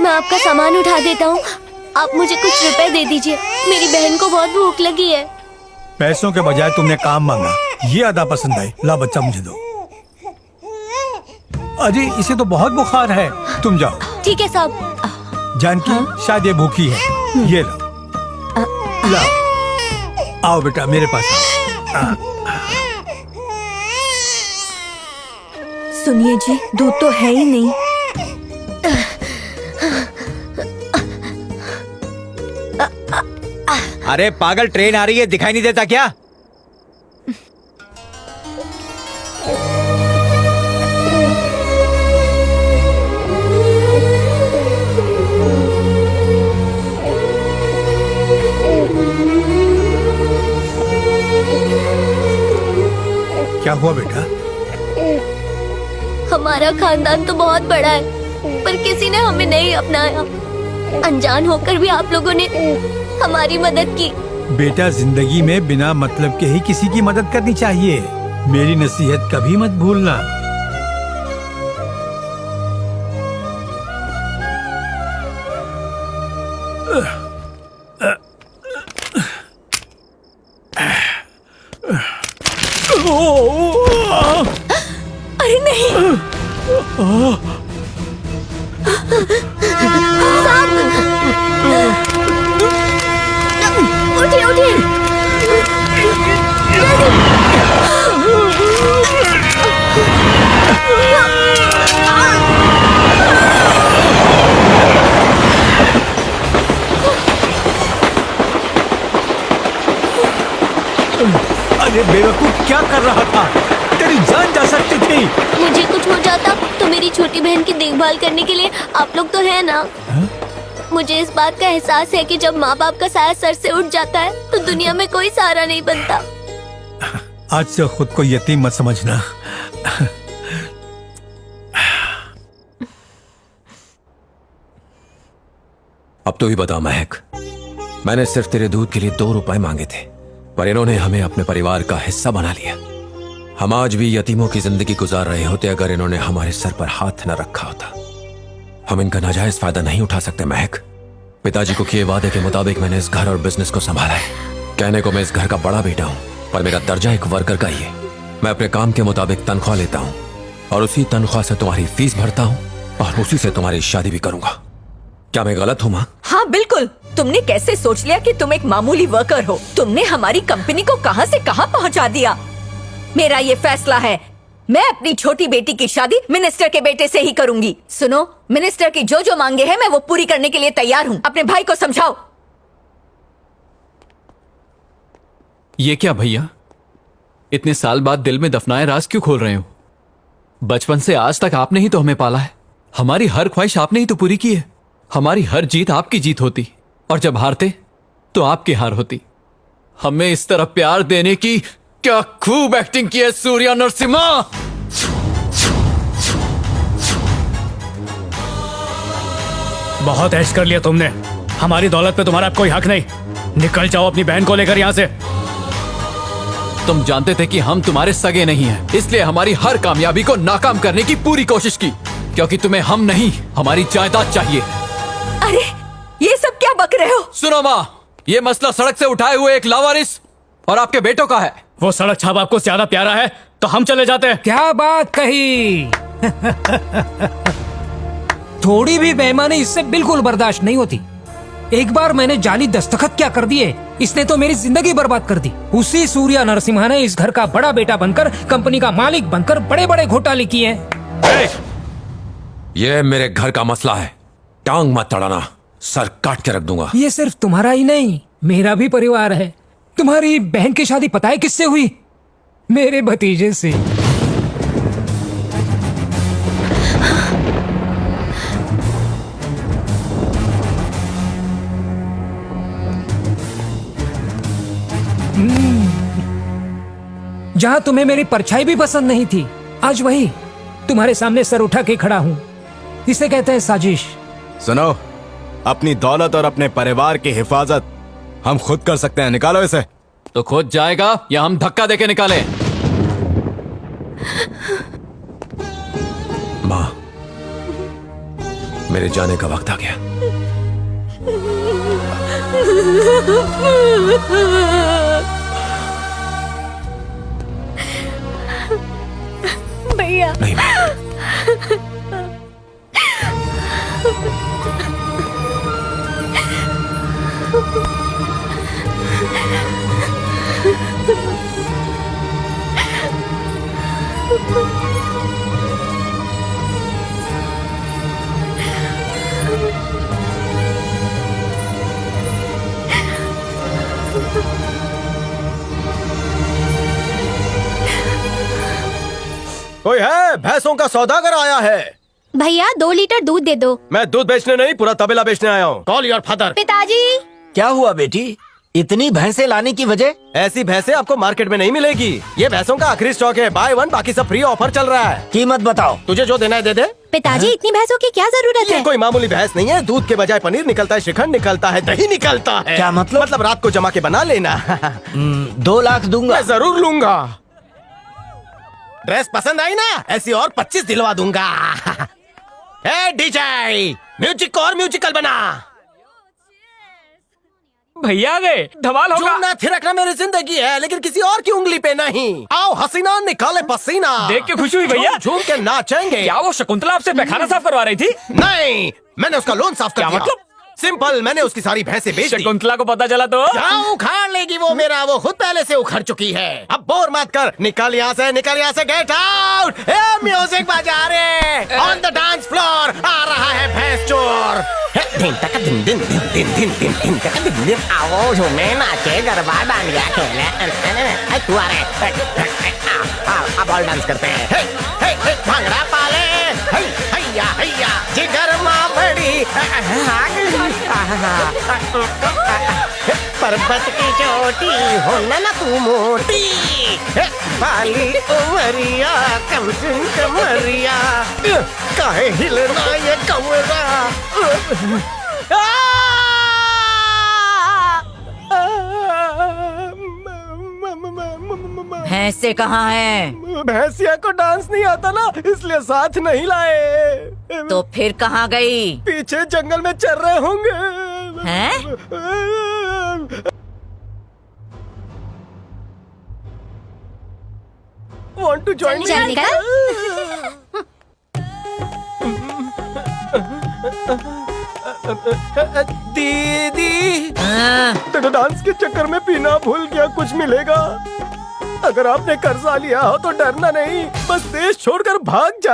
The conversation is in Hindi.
मैं आपका सामान उठा देता हूँ। आप मुझे कुछ रुपए दे दीजिए, मेरी बहन को बहुत भूख लगी है। पैसों के बजाय तुमने काम मांगा, ये अदा पसंद आई। ला बच्चा मुझे दो। अरे इसे तो बहुत बुखार है, तुम जाओ। ठीक है साहब। जानकी शायद ये भूखी है, ये लो। ला आओ बेटा मेरे पास आओ। सुनिए जी, दूध तो है ही नहीं। अरे पागल, ट्रेन आ रही है, दिखाई नहीं देता क्या? क्या हुआ बेटा? हमारा खानदान तो बहुत बड़ा है, पर किसी ने हमें नहीं अपनाया। अनजान होकर भी आप लोगों ने हमारी मदद की। बेटा जिंदगी में बिना मतलब के ही किसी की मदद करनी चाहिए। मेरी नसीहत कभी मत भूलना। अरे नहीं। उठिए उठिए। अरे बेवकूफ, क्या कर रहा था? तेरी जान जा सकती थी। मुझे कुछ हो जाता तो मेरी छोटी बहन की देखभाल करने के लिए आप लोग तो है ना। मुझे इस बात का एहसास है कि जब माँ बाप का साया सर से उठ जाता है तो दुनिया में कोई सहारा नहीं बनता। आज से खुद को यतीम मत समझना। अब तो ही बता महक, मैंने सिर्फ तेरे दूध के लिए 2 रुपए मांगे थे, पर इन्होंने हमें अपने परिवार का हिस्सा बना लिया। हम आज भी यतीमों की जिंदगी गुजार रहे होते अगर इन्होंने हमारे सर पर हाथ न रखा होता। हम इनका नाजायज फायदा नहीं उठा सकते महक। पिताजी को किए वादे के मुताबिक मैंने इस घर और बिजनेस को संभाला है। कहने को मैं इस घर का बड़ा बेटा हूँ, पर मेरा दर्जा एक वर्कर का ही है। मैं अपने काम के मुताबिक तनख्वाह लेता हूँ और उसी तनख्वाह से तुम्हारी फीस भरता हूँ और उसी से तुम्हारी शादी भी करूंगा। क्या मैं गलत हूँ माँ? हाँ बिल्कुल। तुमने कैसे सोच लिया कि तुम एक मामूली वर्कर हो? तुमने हमारी कंपनी को कहां से कहां पहुंचा दिया। मेरा ये फैसला है, मैं अपनी छोटी बेटी की शादी मिनिस्टर के बेटे से ही करूंगी। सुनो, मिनिस्टर की जो जो मांगे हैं मैं वो पूरी करने के लिए तैयार हूँ। अपने भाई को समझाओ। ये क्या भैया, इतने साल बाद दिल में दफनाए राज क्यों खोल रहे हो? बचपन से आज तक आपने ही तो हमें पाला है। हमारी हर ख्वाहिश आपने ही तो पूरी की है। हमारी हर जीत आपकी जीत होती और जब हारते तो आपकी हार होती। हमें इस तरह प्यार देने की क्या खूब एक्टिंग की है सूर्या नरसिम्हा। बहुत ऐश कर लिया तुमने। हमारी दौलत पे तुम्हारा कोई हक नहीं। निकल जाओ अपनी बहन को लेकर यहाँ से। तुम जानते थे कि हम तुम्हारे सगे नहीं हैं, इसलिए हमारी हर कामयाबी को नाकाम करने की पूरी कोशिश की, क्योंकि तुम्हें हम नहीं हमारी जायदाद चाहिए। अरे ये सब क्या बक रहे हो? सुनो माँ, ये मसला सड़क से उठाए हुए एक लावारिस और आपके बेटों का है। वो सड़क छाप आपको ज्यादा प्यारा है तो हम चले जाते हैं। क्या बात कही। थोड़ी भी बेईमानी इससे बिल्कुल बर्दाश्त नहीं होती। एक बार मैंने जाली दस्तखत क्या कर दिए, इसने तो मेरी जिंदगी बर्बाद कर दी। उसी सूर्या नरसिम्हा ने इस घर का बड़ा बेटा बनकर, कंपनी का मालिक बनकर बड़े बड़े घोटाले किए हैं। ये मेरे घर का मसला है, टांग मत अड़ाना, सर काट के रख दूंगा। ये सिर्फ तुम्हारा ही नहीं, मेरा भी परिवार है। तुम्हारी बहन की शादी पता है किससे हुई? मेरे भतीजे से। जहां तुम्हें मेरी परछाई भी पसंद नहीं थी, आज वही तुम्हारे सामने सर उठा के खड़ा हूं। इसे कहते हैं साजिश। सुनो, अपनी दौलत और अपने परिवार की हिफाजत हम खुद कर सकते हैं। निकालो इसे। तो खुद जाएगा या हम धक्का देके निकाले? माँ, मेरे जाने का वक्त आ गया। भैया नहीं महक, कोई है? भैंसों का सौदागर आया है। भैया 2 लीटर दूध दे दो। मैं दूध बेचने नहीं, पूरा तबेला बेचने आया हूँ। Call your father. पिताजी क्या हुआ बेटी? इतनी भैंसें लाने की वजह? ऐसी भैंसें आपको मार्केट में नहीं मिलेगी। ये भैंसों का आखिरी स्टॉक है। बाय वन बाकी सब फ्री ऑफर चल रहा है। कीमत बताओ। तुझे जो देना है दे दे। पिताजी इतनी भैंसों की क्या जरूरत ये है? कोई मामूली भैंस नहीं है। दूध के बजाय पनीर निकलता है, श्रीखंड निकलता है, दही निकलता है। क्या मतलब? मतलब रात को जमा के बना लेना। 2 लाख दूंगा। मैं जरूर लूंगा। ड्रेस पसंद आई ना? ऐसी और 25 दिलवा दूंगा। ए डीजे, म्यूजिक और म्यूजिकल बना। भैया आ गए, धमाल होगा। झूमना थिरकना मेरी जिंदगी है, लेकिन किसी और की उंगली पे नहीं। आओ हसीना निकाले पसीना। देख के खुशी हुई भैया। झूम के नाचेंगे। क्या वो शकुंतला आपसे पैखाना साफ करवा रही थी? नहीं, मैंने उसका लोन साफ कर क्या दिया। मतलब? सिंपल, मैंने उसकी सारी भैंसें बेच दी। शकुंतला को पता चला तो? क्या उखाड़ लेगी वो मेरा? वो खुद पहले से उखड़ चुकी है। अब बोर मत कर, निकल यहाँ से, निकल यहाँ से, गेट आउट। म्यूजिक बजा रे। ऑन द डांस फ्लोर आ रहा है भैंस चोर। दिन तक दिन दिन दिन दिन दिन दिन दिन तक दिन दिन। आओ झूमे नाचे गरबा डांडिया खेले। तू आ रहे, अब ऑल डांस करते हैं। हे हे हे भांगड़ा पाले, हे हैया हैया जिगर माँ बड़ी। पर्वत की चोटी हो ना तू मोटी। बाली उमरिया कम सुन कमरिया, काहे हिलना ये कमरा। भैंसे कहाँ हैं? भैंसिया को डांस नहीं आता ना, इसलिए साथ नहीं लाए। तो फिर कहाँ गई? पीछे जंगल में चल रहे होंगे। हैं? Want to join me? चल निकल। दीदी, हाँ? तेरे डांस के चक्कर में पीना भूल गया। कुछ मिलेगा? अगर आपने कर्जा लिया हो तो डरना नहीं, बस देश छोड़कर भाग जा।